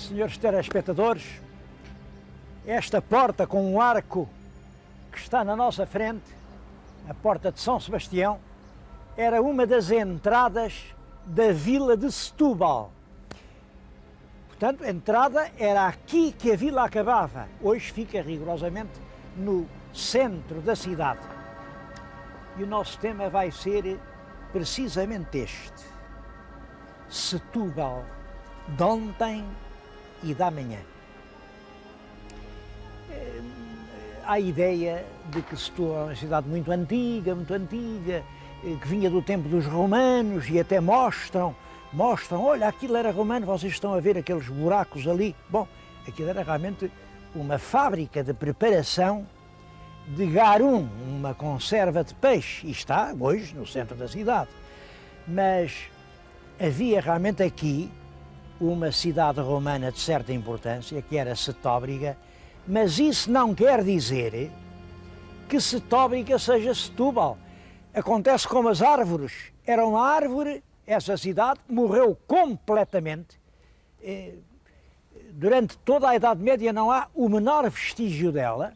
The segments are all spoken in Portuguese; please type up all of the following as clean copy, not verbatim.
Senhores telespectadores, esta porta com um arco que está na nossa frente, a porta de São Sebastião, era uma das entradas da vila de Setúbal. Portanto, a entrada era aqui que a vila acabava. Hoje fica rigorosamente no centro da cidade. E o nosso tema vai ser precisamente este: Setúbal, de ontem e da manhã. Há a ideia de que Setúbal é uma cidade muito antiga, que vinha do tempo dos romanos, e até mostram, olha, aquilo era romano, vocês estão a ver aqueles buracos ali. Bom, aquilo era realmente uma fábrica de preparação de garum, uma conserva de peixe, e está hoje no centro da cidade. Mas havia realmente aqui uma cidade romana de certa importância, que era Setóbriga, mas isso não quer dizer que Setóbriga seja Setúbal. Acontece como as árvores. Era uma árvore, essa cidade morreu completamente. Durante toda a Idade Média não há o menor vestígio dela.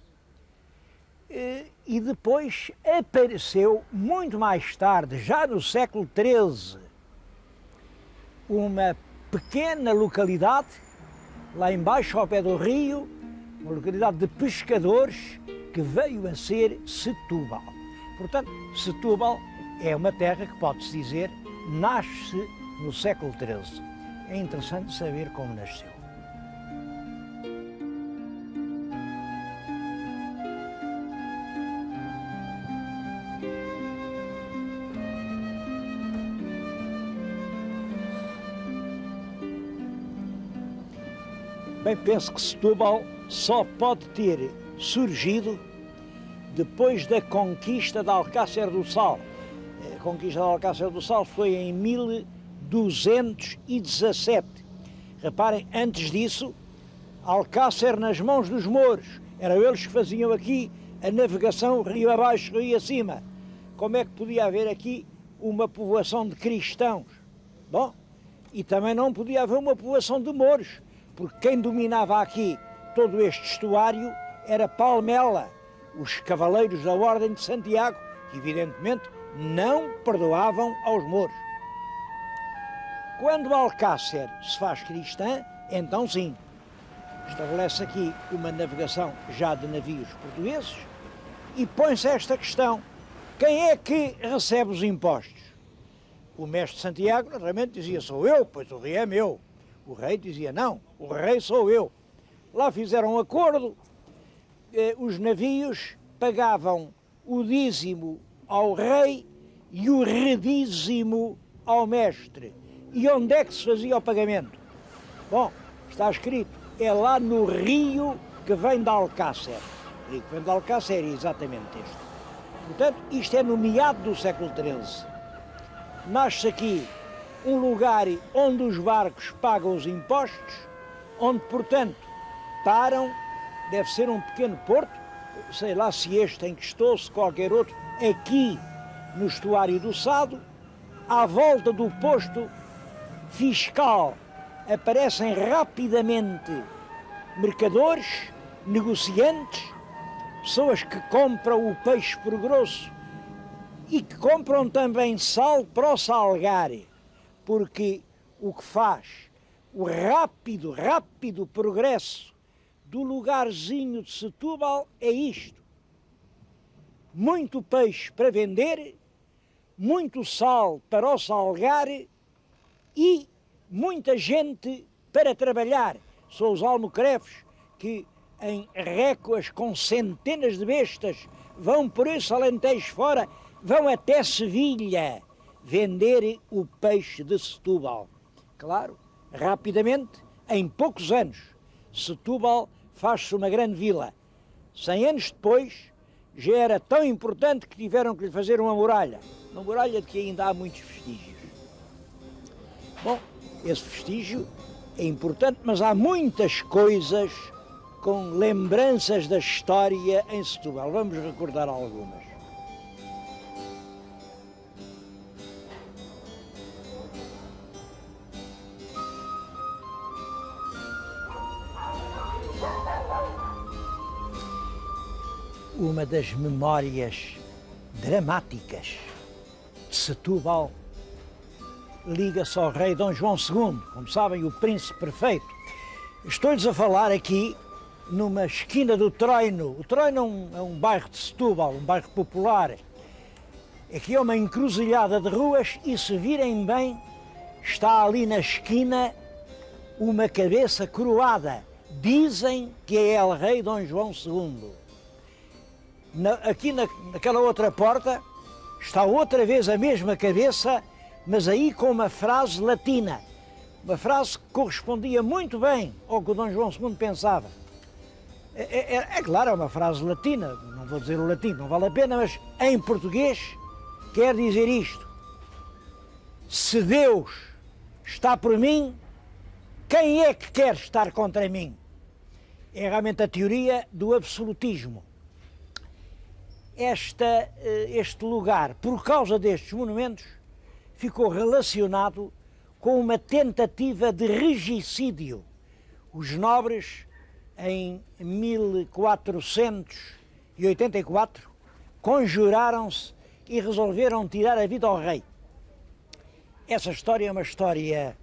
E depois apareceu, muito mais tarde, já no século XIII, uma pequena localidade, lá embaixo ao pé do rio, uma localidade de pescadores, que veio a ser Setúbal. Portanto, Setúbal é uma terra que, pode-se dizer, nasce no século XIII. É interessante saber como nasceu. Bem, penso que Setúbal só pode ter surgido depois da conquista de Alcácer do Sal. A conquista de Alcácer do Sal foi em 1217. Reparem, antes disso, Alcácer nas mãos dos mouros. Eram eles que faziam aqui a navegação rio abaixo, rio acima. Como é que podia haver aqui uma povoação de cristãos? Bom, e também não podia haver uma povoação de mouros, porque quem dominava aqui todo este estuário era Palmela, os cavaleiros da Ordem de Santiago, que evidentemente não perdoavam aos mouros. Quando Alcácer se faz cristã, então sim, estabelece aqui uma navegação já de navios portugueses e põe-se esta questão: quem é que recebe os impostos? O mestre de Santiago realmente dizia: sou eu, pois o rei é meu. O rei dizia: não, o rei sou eu. Lá fizeram um acordo, os navios pagavam o dízimo ao rei e o redízimo ao mestre. E onde é que se fazia o pagamento? Bom, está escrito, é lá no rio que vem de Alcácer. O rio que vem de Alcácer é exatamente este. Portanto, isto é no meado do século XIII. Nasce aqui um lugar onde os barcos pagam os impostos, onde, portanto, param, deve ser um pequeno porto, sei lá se este em que estou, se qualquer outro, aqui no estuário do Sado. À volta do posto fiscal aparecem rapidamente mercadores, negociantes, pessoas que compram o peixe por grosso e que compram também sal para o salgar, porque o que faz o rápido progresso do lugarzinho de Setúbal é isto: muito peixe para vender, muito sal para o salgar e muita gente para trabalhar. São os almocrefes que, em récuas com centenas de bestas, vão por esse Alentejo fora, vão até Sevilha vender o peixe de Setúbal. Claro, rapidamente, em poucos anos, Setúbal faz-se uma grande vila. 100 anos depois, já era tão importante que tiveram que lhe fazer uma muralha de que ainda há muitos vestígios. Bom, esse vestígio é importante, mas há muitas coisas com lembranças da história em Setúbal. Vamos recordar algumas. uma das memórias dramáticas de Setúbal liga-se ao rei Dom João II, como sabem, o príncipe perfeito. Estou-lhes a falar aqui numa esquina do Troino. O Troino é um bairro de Setúbal, um bairro popular. Aqui é uma encruzilhada de ruas e, se virem bem, está ali na esquina uma cabeça coroada. Dizem que é El Rei Dom João II. Aqui naquela outra porta está outra vez a mesma cabeça, mas aí com uma frase latina. Uma frase que correspondia muito bem ao que o Dom João II pensava. É claro, é uma frase latina, não vou dizer o latim, não vale a pena, mas em português quer dizer isto: se Deus está por mim, quem é que quer estar contra mim? É realmente a teoria do absolutismo. Este lugar, por causa destes monumentos, ficou relacionado com uma tentativa de regicídio. Os nobres, em 1484, conjuraram-se e resolveram tirar a vida ao rei. Essa história é uma história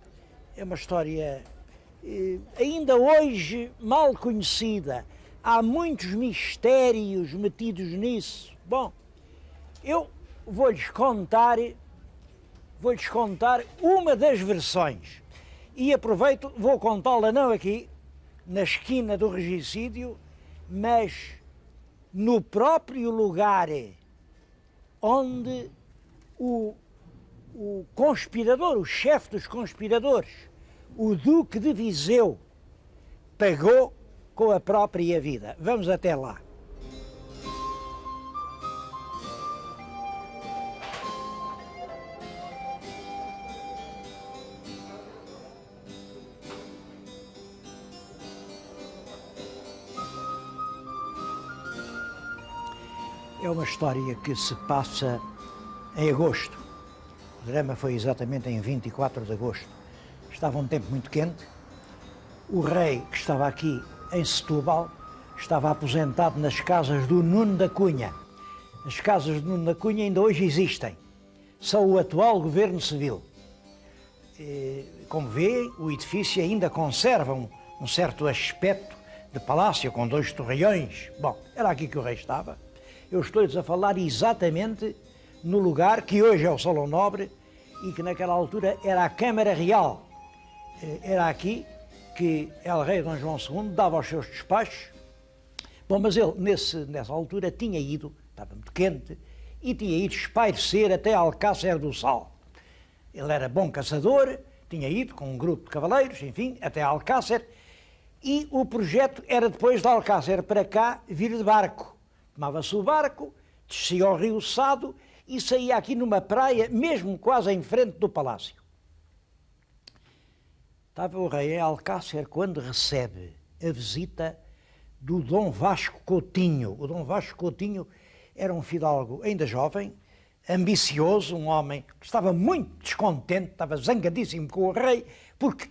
ainda hoje mal conhecida. Há muitos mistérios metidos nisso. Bom, eu vou-lhes contar uma das versões e aproveito, vou contá-la não aqui, na esquina do regicídio, mas no próprio lugar onde o conspirador, o chefe dos conspiradores, o Duque de Viseu, pagou com a própria vida. Vamos até lá. É uma história que se passa em agosto. O drama foi exatamente em 24 de agosto. Estava um tempo muito quente. O rei, que estava aqui em Setúbal, estava aposentado nas casas do Nuno da Cunha. As casas do Nuno da Cunha ainda hoje existem. São o atual governo civil. Como vê, o edifício ainda conserva um certo aspecto de palácio, com 2 torreões. Bom, era aqui que o rei estava. Eu estou-lhes a falar exatamente no lugar que hoje é o Salão Nobre e que naquela altura era a Câmara Real. Era aqui que El Rei Dom João II dava os seus despachos. Bom, mas ele, nessa altura, tinha ido, estava muito quente, e tinha ido espairecer até Alcácer do Sal. Ele era bom caçador, tinha ido com um grupo de cavaleiros, enfim, até Alcácer, e o projeto era depois de Alcácer para cá vir de barco. Tomava-se o barco, descia ao rio Sado e saía aqui numa praia, mesmo quase em frente do palácio. Estava o rei em Alcácer quando recebe a visita do Dom Vasco Coutinho. O Dom Vasco Coutinho era um fidalgo ainda jovem, ambicioso, um homem que estava muito descontente, estava zangadíssimo com o rei, porque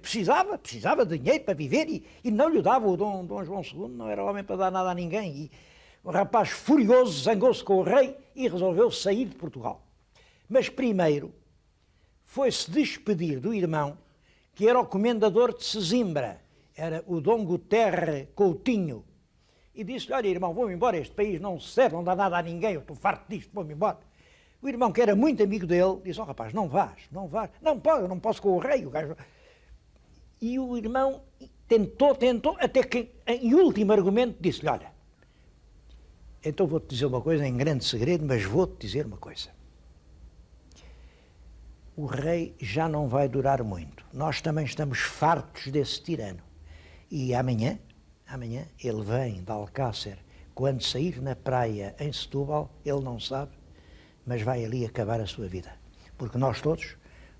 precisava de dinheiro para viver e não lhe dava. O Dom João II não era homem para dar nada a ninguém. E o rapaz, furioso, zangou-se com o rei e resolveu sair de Portugal. Mas primeiro foi-se despedir do irmão, que era o comendador de Sesimbra, era o Dom Guterre Coutinho, e disse-lhe: olha, irmão, vou-me embora, este país não serve, não dá nada a ninguém, eu estou farto disto, vou-me embora. O irmão, que era muito amigo dele, disse: rapaz, não vás, não pode, eu não posso com o rei, o gajo... E o irmão tentou, até que, em último argumento, disse-lhe: olha, então vou-te dizer uma coisa em grande segredo, mas vou-te dizer uma coisa. O rei já não vai durar muito. Nós também estamos fartos desse tirano. E amanhã, ele vem de Alcácer, quando sair na praia em Setúbal, ele não sabe, mas vai ali acabar a sua vida. Porque nós todos,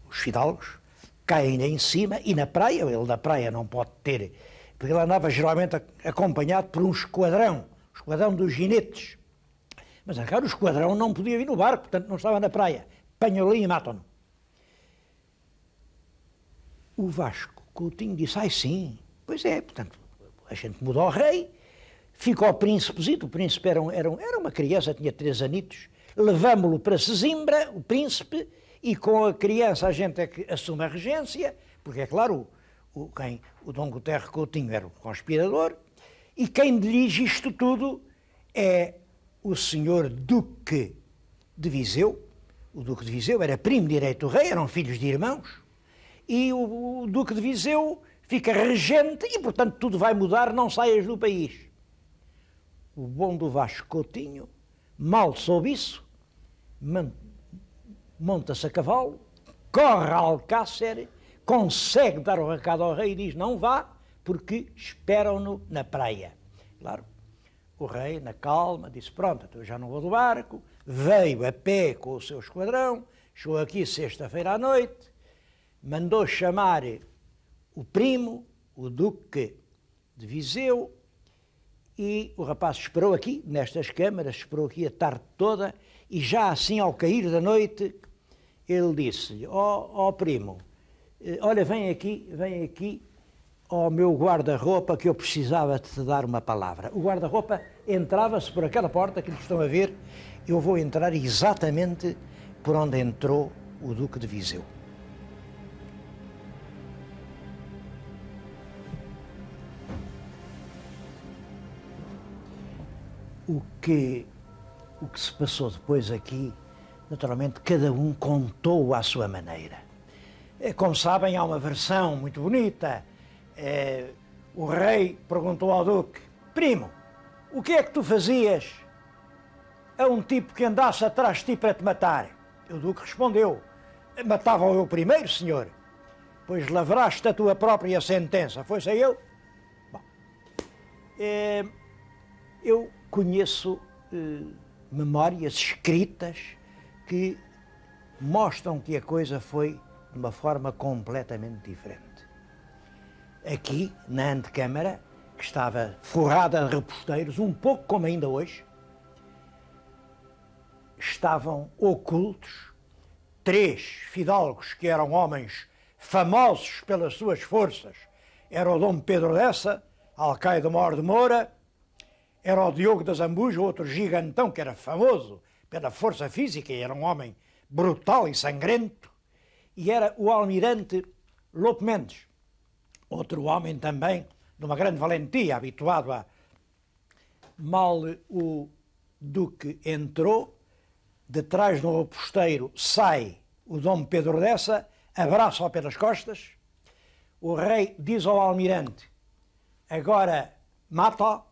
os fidalgos, caem em cima e na praia, ele da praia não pode ter, porque ele andava geralmente acompanhado por um esquadrão dos ginetes. Mas agora o esquadrão não podia vir no barco, portanto não estava na praia. Apanham ali e matam-no. O Vasco Coutinho disse: ai sim, pois é, portanto, a gente muda ao rei, Ficou o príncipezito, o príncipe era uma criança, tinha 3 anitos, levámo-lo para Sesimbra, o príncipe, e com a criança a gente é que assume a regência, porque é claro, o Dom Guterres Coutinho era o conspirador, e quem dirige isto tudo é o senhor Duque de Viseu. O Duque de Viseu era primo direito do rei, eram filhos de irmãos, e o Duque de Viseu fica regente e, portanto, tudo vai mudar, não saias do país. O bom do Vasco Coutinho, mal soube isso, monta-se a cavalo, corre a Alcácer, consegue dar o recado ao rei e diz: não vá, porque esperam-no na praia. Claro, o rei, na calma, disse: pronto, eu já não vou do barco, veio a pé com o seu esquadrão, chegou aqui sexta-feira à noite, mandou chamar o primo, o Duque de Viseu, e o rapaz esperou aqui, nestas câmaras, esperou aqui a tarde toda, e já assim, ao cair da noite, ele disse-lhe: ó primo, olha, vem aqui ao meu guarda-roupa que eu precisava de te dar uma palavra. O guarda-roupa entrava-se por aquela porta que lhes estão a ver, eu vou entrar exatamente por onde entrou o Duque de Viseu. O que se passou depois aqui, naturalmente, cada um contou à sua maneira. Como sabem, há uma versão muito bonita. O rei perguntou ao Duque: primo, o que é que tu fazias a um tipo que andasse atrás de ti para te matar? O Duque respondeu: matava-o eu primeiro, senhor, pois lavraste a tua própria sentença. Foi-se a ele? Bom, eu conheço memórias escritas que mostram que a coisa foi de uma forma completamente diferente. Aqui, na antecâmara, que estava forrada de reposteiros, um pouco como ainda hoje, estavam ocultos 3 fidalgos que eram homens famosos pelas suas forças. Era o Dom Pedro Dessa, alcaide-mor de Moura, era o Diogo da Zambuja, outro gigantão que era famoso pela força física e era um homem brutal e sangrento, e era o almirante Lope Mendes, outro homem também de uma grande valentia, habituado a... Mal o Duque entrou, de trás do reposteiro sai o Dom Pedro Dessa, abraça-o pelas costas, o rei diz ao almirante: agora mata-o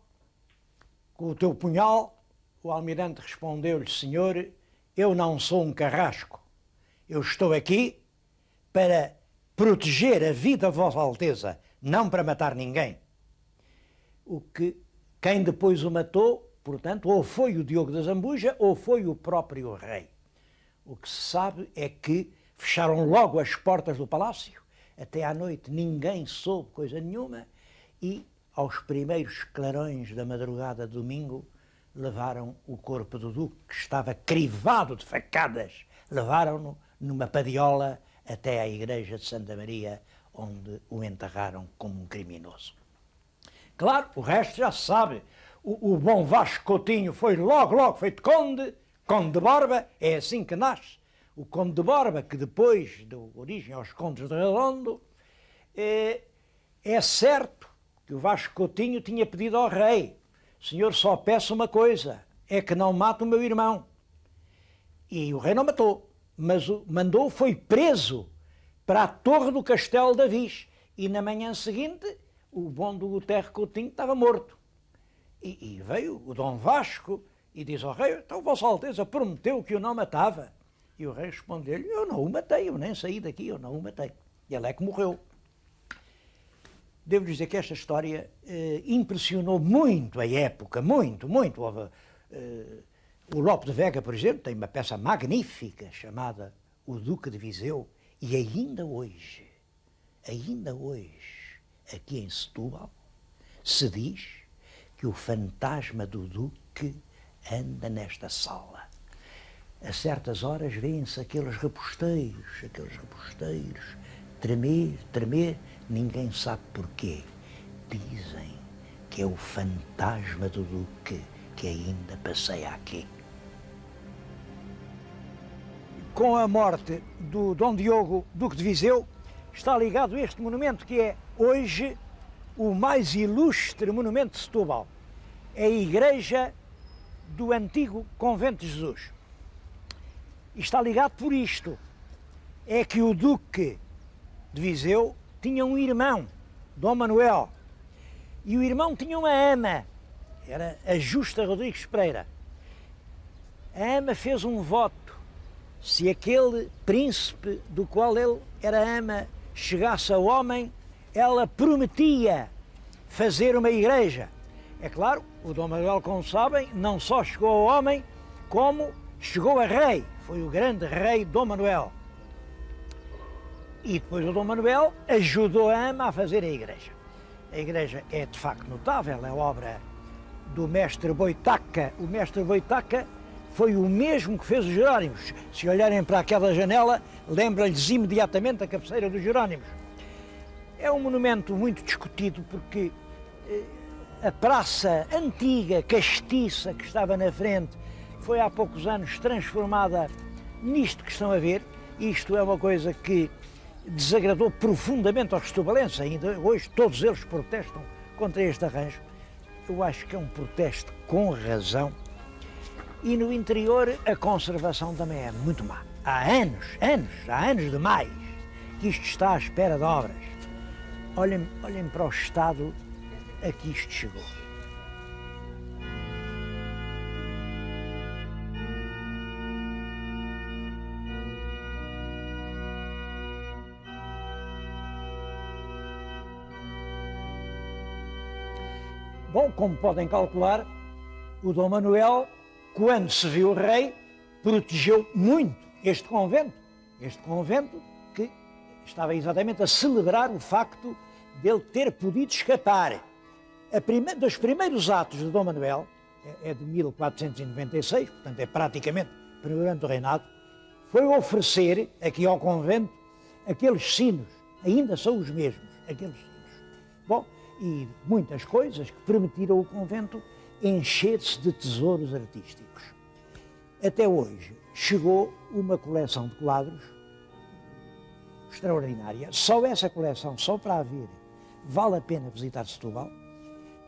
com o teu punhal. O almirante respondeu-lhe: senhor, eu não sou um carrasco, eu estou aqui para proteger a vida de Vossa Alteza, não para matar ninguém. Quem depois o matou, portanto, ou foi o Diogo da Zambuja ou foi o próprio rei. O que se sabe é que fecharam logo as portas do palácio, até à noite ninguém soube coisa nenhuma, e aos primeiros clarões da madrugada de domingo levaram o corpo do Duque, que estava crivado de facadas, levaram-no numa padiola até à igreja de Santa Maria, onde o enterraram como um criminoso. Claro, o resto já se sabe. O bom Vasco Coutinho foi logo feito conde de Borba, é assim que nasce. O conde de Borba, que depois deu origem aos condes de Redondo, é certo que o Vasco Coutinho tinha pedido ao rei: senhor, só peço uma coisa, é que não mate o meu irmão. E o rei não matou, mas mandou, foi preso para a torre do Castelo da Viz, e na manhã seguinte o bom do Guterres Coutinho estava morto. E veio o Dom Vasco e diz ao rei: então Vossa Alteza prometeu que o não matava. E o rei respondeu-lhe: eu não o matei, eu nem saí daqui, eu não o matei. E ele é que morreu. Devo dizer que esta história impressionou muito a época, muito. O Lope de Vega, por exemplo, tem uma peça magnífica chamada O Duque de Viseu, e ainda hoje, aqui em Setúbal, se diz que o fantasma do Duque anda nesta sala. A certas horas vêem-se aqueles reposteiros, tremer, ninguém sabe porquê. Dizem que é o fantasma do Duque que ainda passeia aqui. Com a morte do Dom Diogo, Duque de Viseu, está ligado este monumento que é hoje o mais ilustre monumento de Setúbal. É a igreja do antigo Convento de Jesus. E está ligado por isto. É que o Duque de Viseu tinha um irmão, Dom Manuel, e o irmão tinha uma ama, era a Justa Rodrigues Pereira. A ama fez um voto: se aquele príncipe do qual ele era ama chegasse ao homem, ela prometia fazer uma igreja. É claro, o Dom Manuel, como sabem, não só chegou ao homem, como chegou a rei. Foi o grande rei Dom Manuel. E depois o Dom Manuel ajudou a ama a fazer a igreja. A igreja é de facto notável, é obra do mestre Boitaca. O mestre Boitaca foi o mesmo que fez os Jerónimos. Se olharem para aquela janela, lembra-lhes imediatamente a cabeceira dos Jerónimos. É um monumento muito discutido porque a praça antiga, castiça, que estava na frente, foi há poucos anos transformada nisto que estão a ver. Isto é uma coisa que desagradou profundamente aos setubalenses. Ainda hoje todos eles protestam contra este arranjo. Eu acho que é um protesto com razão. E no interior a conservação também é muito má. Há anos demais que isto está à espera de obras. Olhem para o estado a que isto chegou. Bom, como podem calcular, o Dom Manuel, quando se viu rei, protegeu muito este convento que estava exatamente a celebrar o facto dele ter podido escapar. Dos primeiros atos de Dom Manuel, é de 1496, portanto é praticamente primeiro ano do reinado, foi oferecer aqui ao convento aqueles sinos, ainda são os mesmos, aqueles sinos. Bom, e muitas coisas que permitiram ao convento encher-se de tesouros artísticos. Até hoje chegou uma coleção de quadros extraordinária. Só essa coleção, só para a ver, vale a pena visitar Setúbal.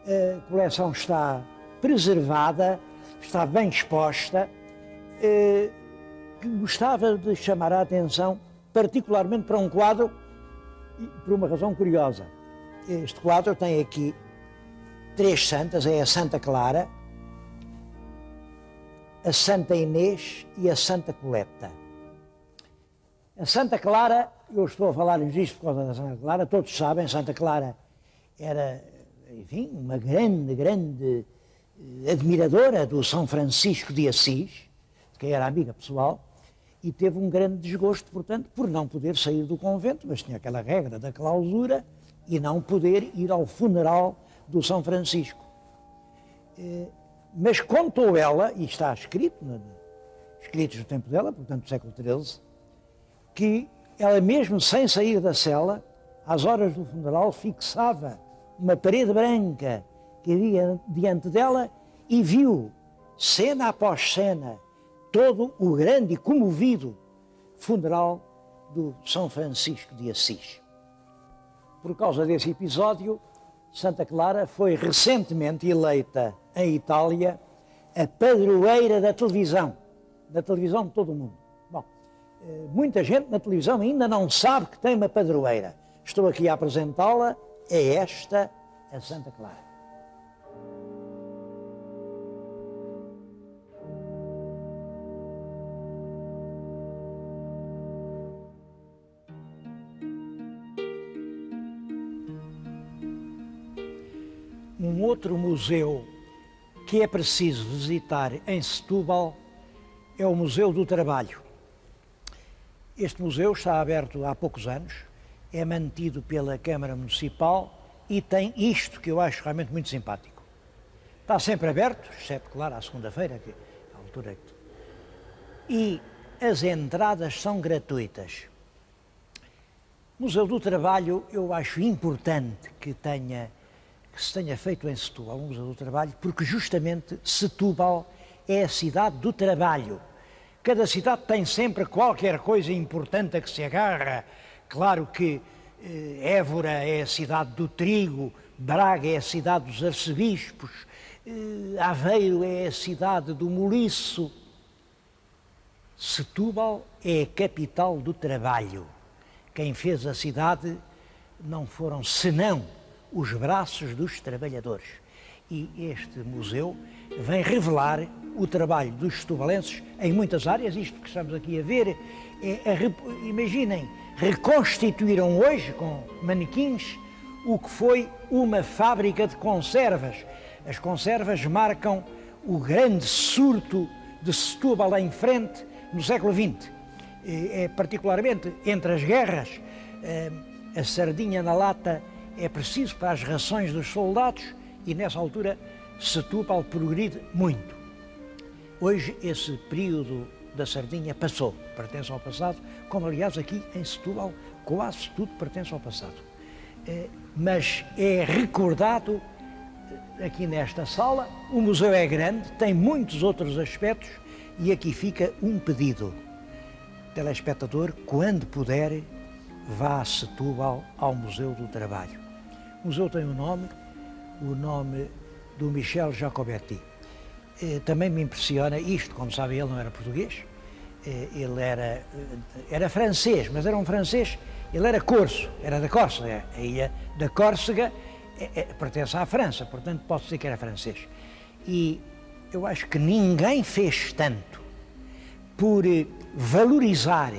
A coleção está preservada, está bem exposta. Gostava de chamar a atenção particularmente para um quadro, por uma razão curiosa. Este quadro tem aqui 3 santas, é a Santa Clara, a Santa Inês e a Santa Coleta. A Santa Clara, eu estou a falar-lhes isto por causa da Santa Clara, todos sabem, Santa Clara era, enfim, uma grande admiradora do São Francisco de Assis, de quem era amiga pessoal, e teve um grande desgosto, portanto, por não poder sair do convento, mas tinha aquela regra da clausura e não poder ir ao funeral do São Francisco. Mas contou ela, e está escrito, escritos do tempo dela, portanto do século XIII, que ela mesmo sem sair da cela, às horas do funeral, fixava uma parede branca que havia diante dela e viu, cena após cena, todo o grande e comovido funeral do São Francisco de Assis. Por causa desse episódio, Santa Clara foi recentemente eleita em Itália a padroeira da televisão de todo o mundo. Bom, muita gente na televisão ainda não sabe que tem uma padroeira. Estou aqui a apresentá-la, é esta, a Santa Clara. Um outro museu que é preciso visitar em Setúbal é o Museu do Trabalho. Este museu está aberto há poucos anos, é mantido pela Câmara Municipal e tem isto que eu acho realmente muito simpático. Está sempre aberto, exceto, claro, à segunda-feira, que é a altura que... E as entradas são gratuitas. O Museu do Trabalho eu acho importante que que se tenha feito em Setúbal um Museu do Trabalho, porque justamente Setúbal é a cidade do trabalho. Cada cidade tem sempre qualquer coisa importante a que se agarra. Claro que Évora é a cidade do trigo, Braga é a cidade dos arcebispos, Aveiro é a cidade do moliço. Setúbal é a capital do trabalho. Quem fez a cidade não foram senão os braços dos trabalhadores. E este museu vem revelar o trabalho dos setubalenses em muitas áreas. Isto que estamos aqui a ver, imaginem, reconstituíram hoje com manequins o que foi uma fábrica de conservas. As conservas marcam o grande surto de Setúbal em frente no século XX. Particularmente entre as guerras, a sardinha na lata é preciso para as rações dos soldados e nessa altura Setúbal progride muito. Hoje esse período da sardinha passou, pertence ao passado, como aliás aqui em Setúbal quase tudo pertence ao passado. Mas é recordado aqui nesta sala. O museu é grande, tem muitos outros aspectos e aqui fica um pedido. Telespectador, quando puder, vá a Setúbal ao Museu do Trabalho. O museu tem o nome do Michel Jacobetti. Também me impressiona isto, como sabem, ele não era português, ele era francês, mas era um francês, ele era corso, era da Córcega, a ilha da Córcega pertence à França, portanto posso dizer que era francês. E eu acho que ninguém fez tanto por valorizar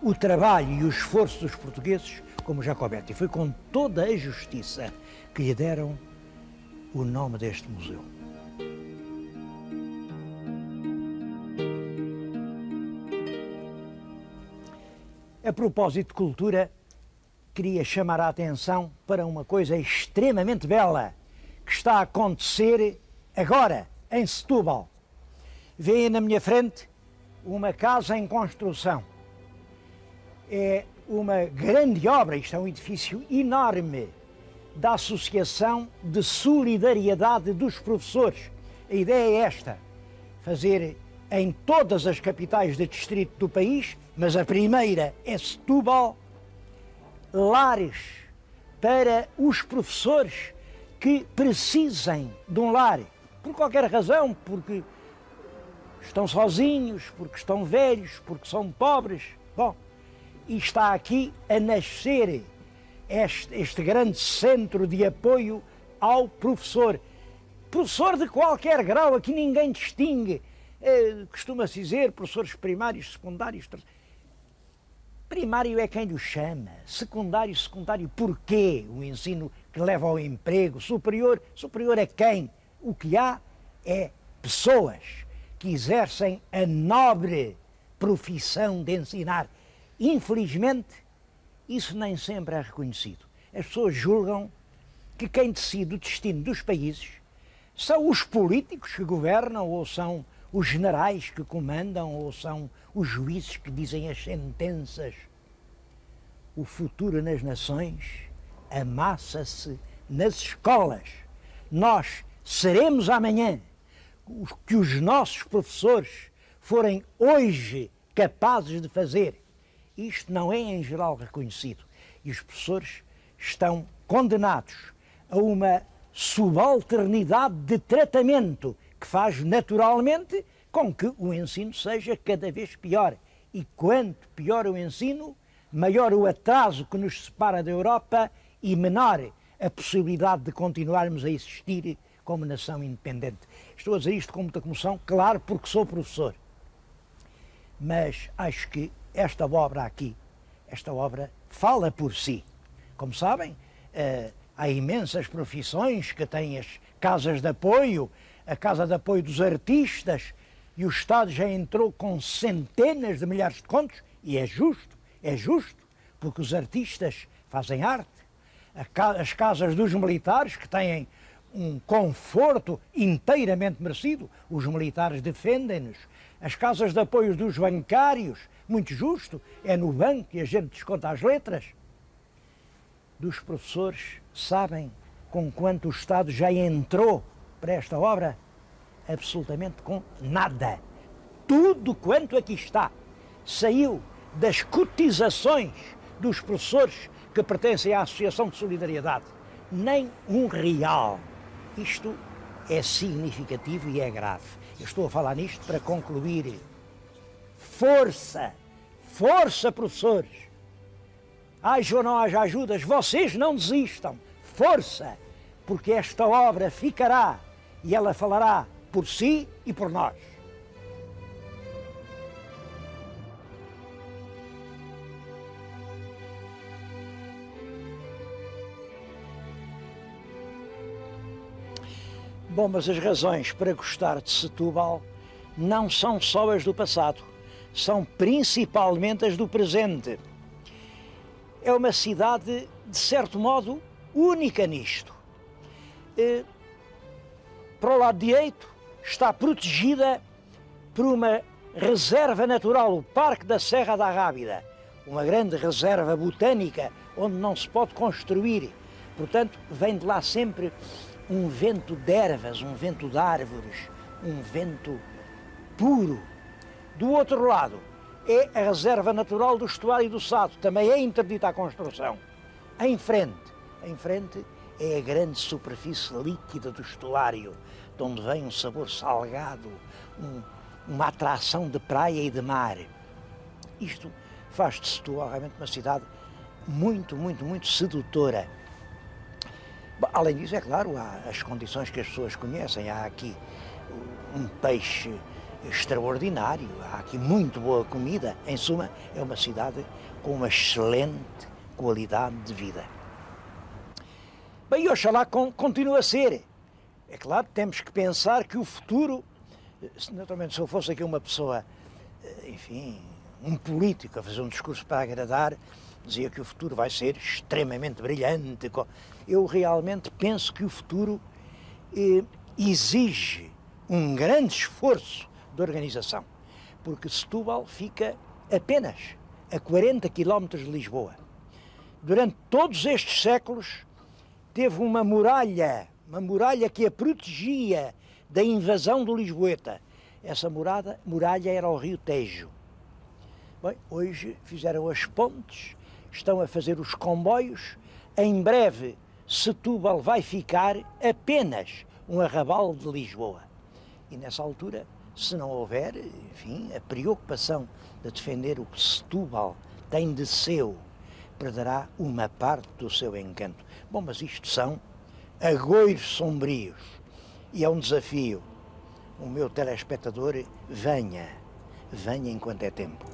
o trabalho e o esforço dos portugueses como Jacobetti. Foi com toda a justiça que lhe deram o nome deste museu. A propósito de cultura, queria chamar a atenção para uma coisa extremamente bela que está a acontecer agora em Setúbal. Vêem na minha frente uma casa em construção. É uma grande obra, isto é um edifício enorme, da Associação de Solidariedade dos Professores. A ideia é esta, fazer em todas as capitais de distrito do país, mas a primeira é Setúbal, lares para os professores que precisem de um lar, por qualquer razão, porque estão sozinhos, porque estão velhos, porque são pobres. Bom, e está aqui a nascer este grande centro de apoio ao professor. Professor de qualquer grau, aqui ninguém distingue. Costuma-se dizer professores primários, secundários. Primário é quem lhe chama, secundário, porquê? O ensino que leva ao emprego, superior é quem? O que há é pessoas que exercem a nobre profissão de ensinar. Infelizmente, isso nem sempre é reconhecido. As pessoas julgam que quem decide o destino dos países são os políticos que governam, ou são os generais que comandam, ou são os juízes que dizem as sentenças. O futuro nas nações amassa-se nas escolas. Nós seremos amanhã o que os nossos professores forem hoje capazes de fazer. Isto não é em geral reconhecido e os professores estão condenados a uma subalternidade de tratamento que faz naturalmente com que o ensino seja cada vez pior. E quanto pior o ensino, maior o atraso que nos separa da Europa e menor a possibilidade de continuarmos a existir como nação independente. Estou a dizer isto com muita comoção, claro, porque sou professor. Mas acho que esta obra aqui, esta obra fala por si. Como sabem, há imensas profissões que têm as casas de apoio, a Casa de Apoio dos Artistas, e o Estado já entrou com centenas de milhares de contos, e é justo, porque os artistas fazem arte. As casas dos militares, que têm um conforto inteiramente merecido, os militares defendem-nos. As casas de apoio dos bancários, muito justo, é no banco que a gente desconta as letras. Dos professores, sabem com quanto o Estado já entrou para esta obra? Absolutamente com nada. Tudo quanto aqui está saiu das cotizações dos professores que pertencem à Associação de Solidariedade. Nem um real. Isto é significativo e é grave. Eu estou a falar nisto para concluir. Força! Força, professores! Haja ou não haja ajudas, vocês não desistam. Força! Porque esta obra ficará e ela falará por si e por nós. Bom, mas as razões para gostar de Setúbal não são só as do passado, são principalmente as do presente. É uma cidade, de certo modo, única nisto. Para o lado direito está protegida por uma reserva natural, o Parque da Serra da Rábida, uma grande reserva botânica onde não se pode construir. Portanto, vem de lá sempre um vento de ervas, um vento de árvores, um vento puro. Do outro lado é a Reserva Natural do Estuário do Sado, também é interdita a construção. Em frente é a grande superfície líquida do estuário, de onde vem um sabor salgado, uma atração de praia e de mar. Isto faz de Setúbal realmente uma cidade muito sedutora. Além disso, é claro, há as condições que as pessoas conhecem. Há aqui um peixe extraordinário, há aqui muito boa comida. Em suma, é uma cidade com uma excelente qualidade de vida. Bem, e oxalá continue a ser. É claro, temos que pensar que o futuro, naturalmente, se eu fosse aqui uma pessoa, enfim, um político a fazer um discurso para agradar, dizia que o futuro vai ser extremamente brilhante. Eu realmente penso que o futuro exige um grande esforço de organização, porque Setúbal fica apenas a 40 quilómetros de Lisboa. Durante todos estes séculos teve uma muralha que a protegia da invasão do Lisboeta. Essa muralha era o Rio Tejo. Bem, hoje fizeram as pontes, estão a fazer os comboios. Em breve, Setúbal vai ficar apenas um arrabal de Lisboa. E nessa altura, se não houver, enfim, a preocupação de defender o que Setúbal tem de seu, perderá uma parte do seu encanto. Bom, mas isto são agoiros sombrios e é um desafio. O meu telespectador, venha enquanto é tempo.